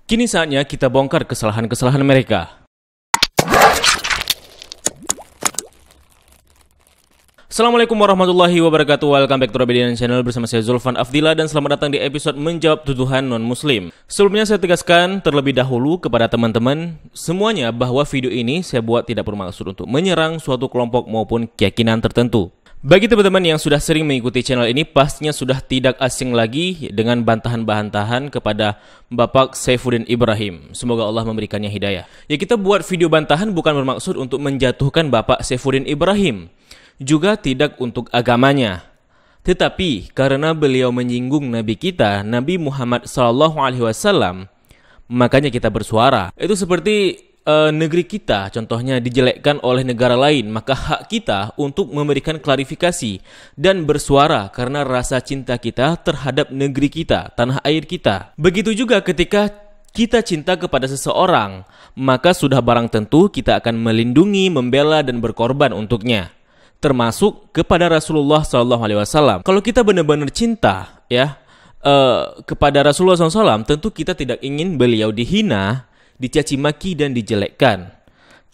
Kini saatnya kita bongkar kesalahan-kesalahan mereka. Assalamualaikum warahmatullahi wabarakatuh. Welcome back to Rabedian Channel bersama saya Zulfan Afdillah dan selamat datang di episode menjawab tuduhan non-muslim. Sebelumnya saya tegaskan terlebih dahulu kepada teman-teman semuanya bahwa video ini saya buat tidak bermaksud untuk menyerang suatu kelompok maupun keyakinan tertentu. Bagi teman-teman yang sudah sering mengikuti channel ini, pastinya sudah tidak asing lagi dengan bantahan-bantahan kepada Bapak Saifuddin Ibrahim. Semoga Allah memberikannya hidayah. Ya, kita buat video bantahan bukan bermaksud untuk menjatuhkan Bapak Saifuddin Ibrahim, juga tidak untuk agamanya. Tetapi karena beliau menyinggung Nabi kita, Nabi Muhammad SAW, makanya kita bersuara. Itu seperti negeri kita contohnya dijelekkan oleh negara lain, maka hak kita untuk memberikan klarifikasi dan bersuara karena rasa cinta kita terhadap negeri kita, tanah air kita. Begitu juga ketika kita cinta kepada seseorang, maka sudah barang tentu kita akan melindungi, membela dan berkorban untuknya, termasuk kepada Rasulullah SAW. Kalau kita benar-benar cinta kepada Rasulullah SAW, tentu kita tidak ingin beliau dihina, dicaci maki dan dijelekkan.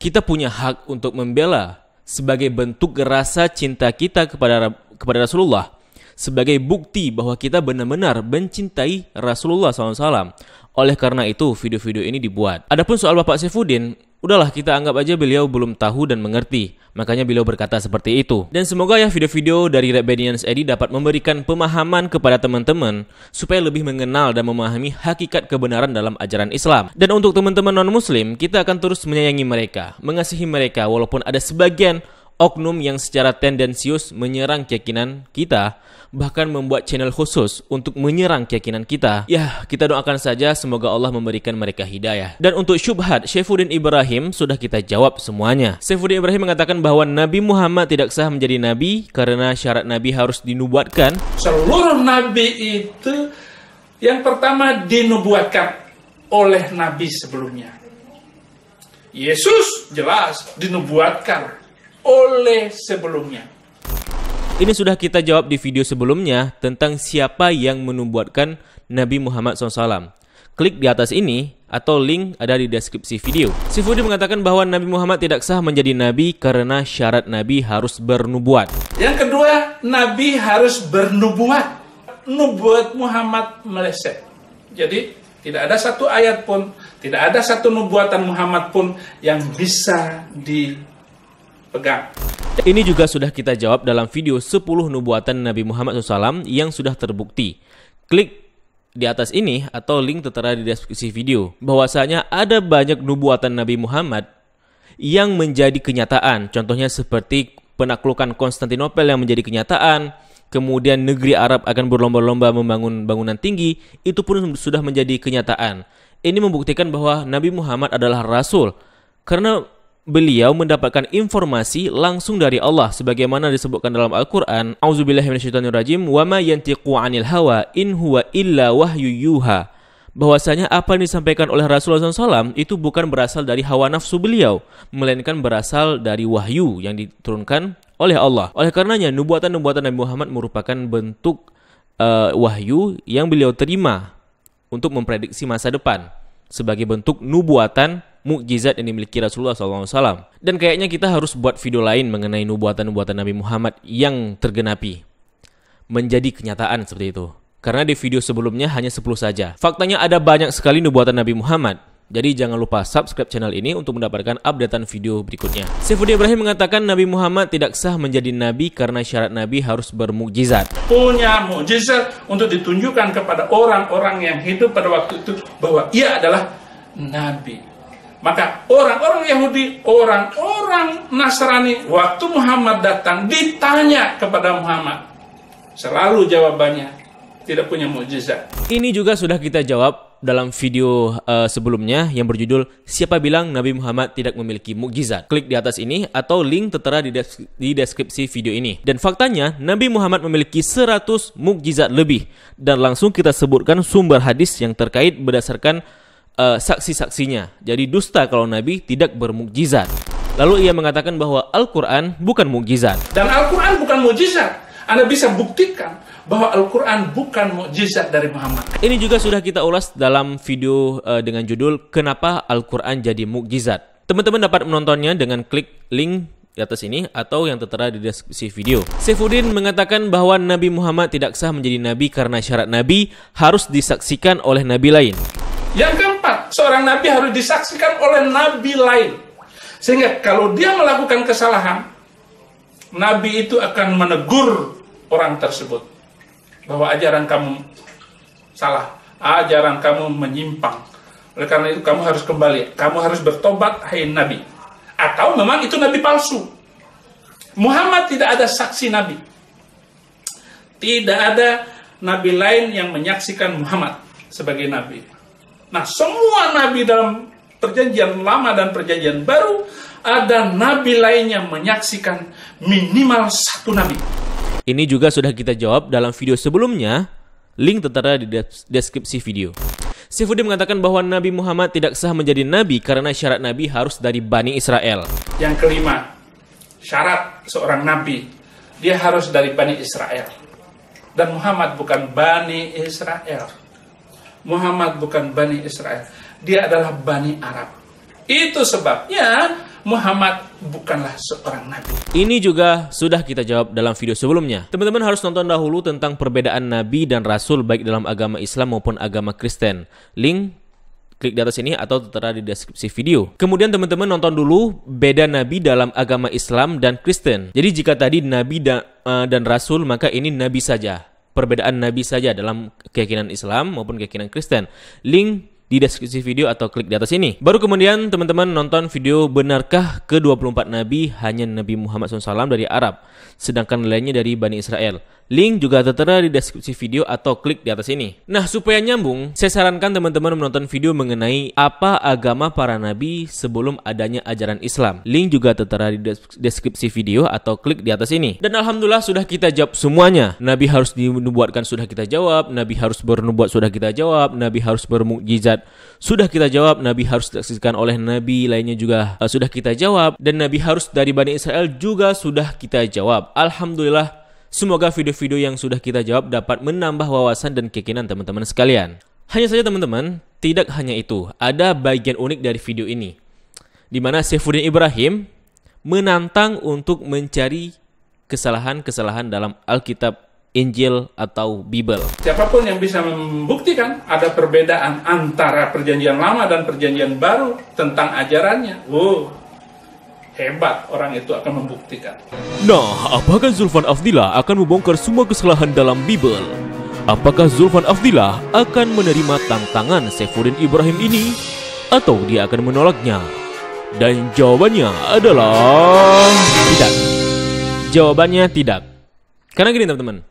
Kita punya hak untuk membela sebagai bentuk rasa cinta kita kepada Rasulullah, sebagai bukti bahwa kita benar-benar mencintai Rasulullah SAW. Oleh karena itu video-video ini dibuat. Adapun soal Bapak Saifuddin, udahlah kita anggap aja beliau belum tahu dan mengerti, makanya beliau berkata seperti itu. Dan semoga ya video-video dari Rebellions Edi dapat memberikan pemahaman kepada teman-teman supaya lebih mengenal dan memahami hakikat kebenaran dalam ajaran Islam. Dan untuk teman-teman non-muslim, kita akan terus menyayangi mereka, mengasihi mereka walaupun ada sebagian oknum yang secara tendensius menyerang keyakinan kita, bahkan membuat channel khusus untuk menyerang keyakinan kita. Ya, kita doakan saja semoga Allah memberikan mereka hidayah. Dan untuk syubhat Saifuddin Ibrahim sudah kita jawab semuanya. Saifuddin Ibrahim mengatakan bahwa Nabi Muhammad tidak sah menjadi nabi karena syarat nabi harus dinubuatkan. Seluruh nabi itu yang pertama dinubuatkan oleh nabi sebelumnya. Yesus jelas dinubuatkan oleh sebelumnya. Ini sudah kita jawab di video sebelumnya tentang siapa yang menubuatkan Nabi Muhammad SAW. Klik di atas ini atau link ada di deskripsi video. Saifuddin mengatakan bahwa Nabi Muhammad tidak sah menjadi nabi karena syarat nabi harus bernubuat. Yang kedua, nabi harus bernubuat. Nubuat Muhammad meleset. Jadi tidak ada satu ayat pun, tidak ada satu nubuatan Muhammad pun yang bisa dipegang. Ini juga sudah kita jawab dalam video 10 nubuatan Nabi Muhammad SAW yang sudah terbukti. Klik di atas ini atau link tertera di deskripsi video. Bahwasanya ada banyak nubuatan Nabi Muhammad yang menjadi kenyataan. Contohnya seperti penaklukan Konstantinopel yang menjadi kenyataan. Kemudian negeri Arab akan berlomba-lomba membangun bangunan tinggi. Itu pun sudah menjadi kenyataan. Ini membuktikan bahwa Nabi Muhammad adalah Rasul karena beliau mendapatkan informasi langsung dari Allah sebagaimana disebutkan dalam Al-Qur'an, A'udzubillahi minasyaitonirrajim, wa ma yantiqu 'anil hawa in huwa illa wahyu yuha. Bahwasanya apa yang disampaikan oleh Rasulullah SAW itu bukan berasal dari hawa nafsu beliau, melainkan berasal dari wahyu yang diturunkan oleh Allah. Oleh karenanya nubuatan-nubuatan Nabi Muhammad merupakan bentuk wahyu yang beliau terima untuk memprediksi masa depan sebagai bentuk nubuatan mukjizat yang dimiliki Rasulullah SAW. Dan kayaknya kita harus buat video lain mengenai nubuatan-nubuatan Nabi Muhammad yang tergenapi menjadi kenyataan seperti itu. Karena di video sebelumnya hanya 10 saja. Faktanya ada banyak sekali nubuatan Nabi Muhammad. Jadi jangan lupa subscribe channel ini untuk mendapatkan updatean video berikutnya. Saifuddin Ibrahim mengatakan Nabi Muhammad tidak sah menjadi nabi karena syarat nabi harus bermukjizat. Punya mukjizat untuk ditunjukkan kepada orang-orang yang hidup pada waktu itu bahwa ia adalah nabi. Maka orang-orang Yahudi, orang-orang Nasrani, waktu Muhammad datang ditanya kepada Muhammad, selalu jawabannya tidak punya mukjizat. Ini juga sudah kita jawab dalam video sebelumnya yang berjudul Siapa Bilang Nabi Muhammad Tidak Memiliki Mukjizat. Klik di atas ini atau link tertera di deskripsi video ini. Dan faktanya Nabi Muhammad memiliki 100 mukjizat lebih. Dan langsung kita sebutkan sumber hadis yang terkait berdasarkan saksi-saksinya. Jadi dusta kalau Nabi tidak bermukjizat. Lalu ia mengatakan bahwa Al-Quran bukan mukjizat. Dan Al-Quran bukan mukjizat. Anda bisa buktikan bahwa Al-Quran bukan mukjizat dari Muhammad. Ini juga sudah kita ulas dalam video dengan judul Kenapa Al-Quran Jadi Mukjizat. Teman-teman dapat menontonnya dengan klik link di atas ini atau yang tertera di deskripsi video. Saifuddin mengatakan bahwa Nabi Muhammad tidak sah menjadi nabi karena syarat nabi harus disaksikan oleh nabi lain. Yang keempat, seorang nabi harus disaksikan oleh nabi lain. Sehingga kalau dia melakukan kesalahan, nabi itu akan menegur orang tersebut bahwa ajaran kamu salah, ajaran kamu menyimpang. Oleh karena itu kamu harus kembali, kamu harus bertobat, hai nabi. Atau memang itu nabi palsu. Muhammad tidak ada saksi nabi. Tidak ada nabi lain yang menyaksikan Muhammad sebagai nabi. Nah, semua nabi dalam perjanjian lama dan perjanjian baru, ada nabi lain yang menyaksikan minimal satu nabi. Ini juga sudah kita jawab dalam video sebelumnya. Link tertera di deskripsi video. Saifuddin mengatakan bahwa Nabi Muhammad tidak sah menjadi nabi karena syarat nabi harus dari Bani Israel. Yang kelima, syarat seorang nabi, dia harus dari Bani Israel. Dan Muhammad bukan Bani Israel. Muhammad bukan Bani Israel. Dia adalah Bani Arab. Itu sebabnya Muhammad bukanlah seorang nabi. Ini juga sudah kita jawab dalam video sebelumnya. Teman-teman harus nonton dahulu tentang perbedaan nabi dan rasul baik dalam agama Islam maupun agama Kristen. Link klik di atas ini atau tertera di deskripsi video. Kemudian teman-teman nonton dulu beda nabi dalam agama Islam dan Kristen. Jadi jika tadi nabi dan rasul, maka ini nabi saja. Perbedaan nabi saja dalam keyakinan Islam maupun keyakinan Kristen. Link di deskripsi video atau klik di atas ini. Baru kemudian teman-teman nonton video benarkah ke-24 nabi hanya Nabi Muhammad SAW dari Arab, sedangkan lainnya dari Bani Israel. Link juga tertera di deskripsi video atau klik di atas ini. Nah, supaya nyambung, saya sarankan teman-teman menonton video mengenai apa agama para nabi sebelum adanya ajaran Islam. Link juga tertera di deskripsi video atau klik di atas ini. Dan alhamdulillah sudah kita jawab semuanya. Nabi harus dinubuatkan sudah kita jawab, nabi harus bernubuat sudah kita jawab, nabi harus bermukjizat sudah kita jawab, nabi harus disaksikan oleh nabi lainnya juga sudah kita jawab, dan nabi harus dari Bani Israel juga sudah kita jawab. Alhamdulillah. Semoga video-video yang sudah kita jawab dapat menambah wawasan dan keyakinan teman-teman sekalian. Hanya saja teman-teman, tidak hanya itu. Ada bagian unik dari video ini, di mana Saifuddin Ibrahim menantang untuk mencari kesalahan-kesalahan dalam Alkitab, Injil, atau Bible. Siapapun yang bisa membuktikan ada perbedaan antara perjanjian lama dan perjanjian baru tentang ajarannya, hebat orang itu akan membuktikan. Nah, apakah Zulfan Afdilah akan membongkar semua kesalahan dalam Bible? Apakah Zulfan Afdilah akan menerima tantangan Saifuddin Ibrahim ini? Atau dia akan menolaknya? Dan jawabannya adalah tidak. Jawabannya tidak. Karena gini teman-teman.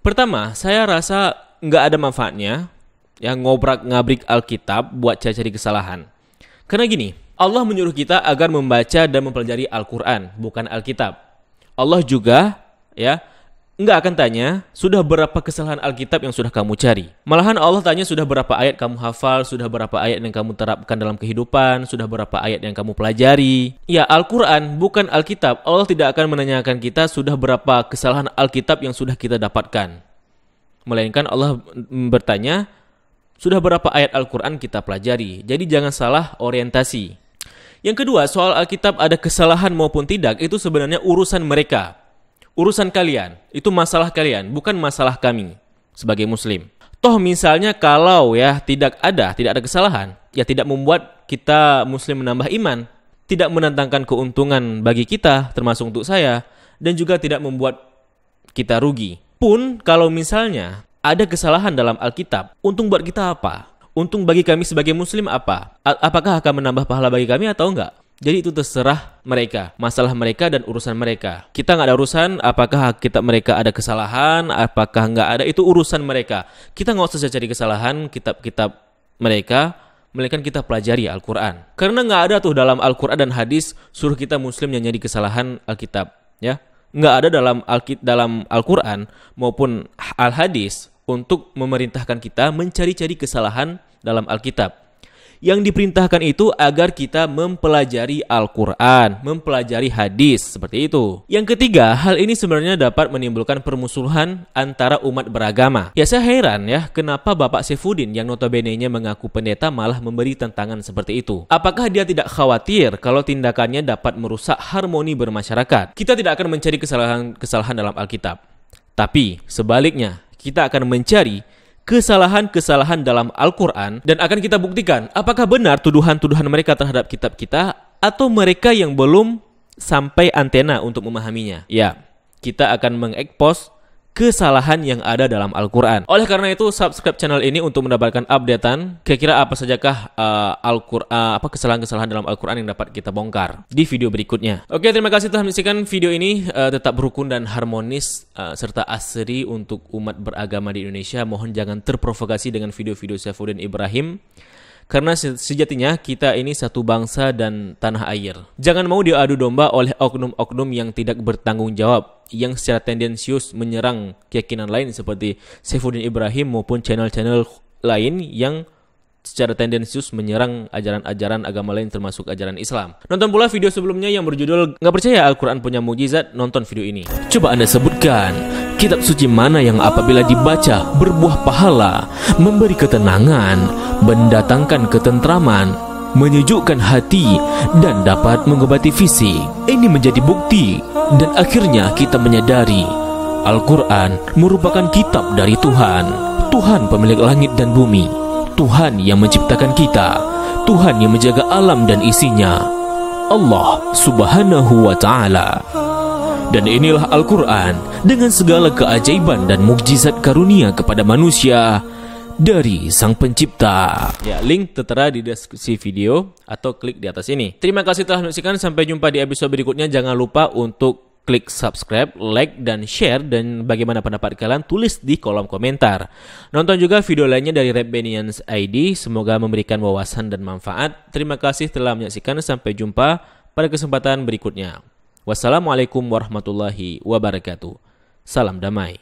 Pertama, saya rasa nggak ada manfaatnya yang ngobrak-ngabrik Alkitab buat cari-cari kesalahan. Karena gini, Allah menyuruh kita agar membaca dan mempelajari Al-Quran, bukan Alkitab. Allah juga nggak akan tanya, sudah berapa kesalahan Alkitab yang sudah kamu cari. Malahan Allah tanya, sudah berapa ayat kamu hafal, sudah berapa ayat yang kamu terapkan dalam kehidupan, sudah berapa ayat yang kamu pelajari. Ya, Al-Quran bukan Alkitab. Allah tidak akan menanyakan kita sudah berapa kesalahan Alkitab yang sudah kita dapatkan. Melainkan Allah bertanya, sudah berapa ayat Al-Quran kita pelajari. Jadi jangan salah orientasi. Yang kedua, soal Alkitab ada kesalahan maupun tidak, itu sebenarnya urusan mereka. Urusan kalian, itu masalah kalian, bukan masalah kami sebagai muslim. Toh misalnya kalau tidak ada kesalahan, ya tidak membuat kita muslim menambah iman, tidak mendatangkan keuntungan bagi kita, termasuk untuk saya, dan juga tidak membuat kita rugi. Pun kalau misalnya ada kesalahan dalam Alkitab, untung buat kita apa? Untung bagi kami sebagai muslim apa? Apakah akan menambah pahala bagi kami atau enggak? Jadi itu terserah mereka, masalah mereka dan urusan mereka. Kita nggak ada urusan apakah kitab mereka ada kesalahan, apakah nggak ada, itu urusan mereka. Kita nggak usah cari kesalahan kitab-kitab mereka, melainkan kita pelajari Al-Quran. Karena nggak ada tuh dalam Al-Quran dan hadis suruh kita muslim yang nyari kesalahan Alkitab. Ya, nggak ada dalam Al-Quran maupun Al-Hadis untuk memerintahkan kita mencari-cari kesalahan dalam Alkitab. Yang diperintahkan itu agar kita mempelajari Al-Quran, mempelajari hadis, seperti itu. Yang ketiga, hal ini sebenarnya dapat menimbulkan permusuhan antara umat beragama. Ya, saya heran ya, kenapa Bapak Saifuddin yang notabene-nya mengaku pendeta malah memberi tantangan seperti itu. Apakah dia tidak khawatir kalau tindakannya dapat merusak harmoni bermasyarakat? Kita tidak akan mencari kesalahan dalam Alkitab, tapi sebaliknya, kita akan mencari kesalahan-kesalahan dalam Al-Quran dan akan kita buktikan apakah benar tuduhan-tuduhan mereka terhadap kitab kita atau mereka yang belum sampai antena untuk memahaminya. Ya, kita akan mengekspos kesalahan yang ada dalam Al-Quran. Oleh karena itu, subscribe channel ini untuk mendapatkan updatean kira-kira apa sajakah kesalahan-kesalahan dalam Al-Quran yang dapat kita bongkar di video berikutnya. Oke, terima kasih telah menyaksikan video ini. Tetap berukun dan harmonis serta asri untuk umat beragama di Indonesia. Mohon jangan terprovokasi dengan video-video Saifuddin Ibrahim, karena sejatinya kita ini satu bangsa dan tanah air. Jangan mau diadu domba oleh oknum-oknum yang tidak bertanggung jawab, yang secara tendensius menyerang keyakinan lain seperti Saifuddin Ibrahim maupun channel-channel lain yang secara tendensius menyerang ajaran-ajaran agama lain termasuk ajaran Islam. Nonton pula video sebelumnya yang berjudul "Nggak percaya Al-Quran punya mukjizat?" Nonton video ini. Coba Anda sebutkan kitab suci mana yang apabila dibaca berbuah pahala, memberi ketenangan, mendatangkan ketentraman, menyejukkan hati, dan dapat mengobati fisik. Ini menjadi bukti dan akhirnya kita menyadari Al-Quran merupakan kitab dari Tuhan. Tuhan pemilik langit dan bumi, Tuhan yang menciptakan kita, Tuhan yang menjaga alam dan isinya, Allah Subhanahu wa Ta'ala. Dan inilah Al-Quran dengan segala keajaiban dan mukjizat karunia kepada manusia dari Sang Pencipta. Ya, link tertera di deskripsi video atau klik di atas ini. Terima kasih telah menyaksikan. Sampai jumpa di episode berikutnya. Jangan lupa untuk klik subscribe, like, dan share. Dan bagaimana pendapat kalian, tulis di kolom komentar. Nonton juga video lainnya dari Rabbanians ID. Semoga memberikan wawasan dan manfaat. Terima kasih telah menyaksikan. Sampai jumpa pada kesempatan berikutnya. Wassalamualaikum warahmatullahi wabarakatuh. Salam damai.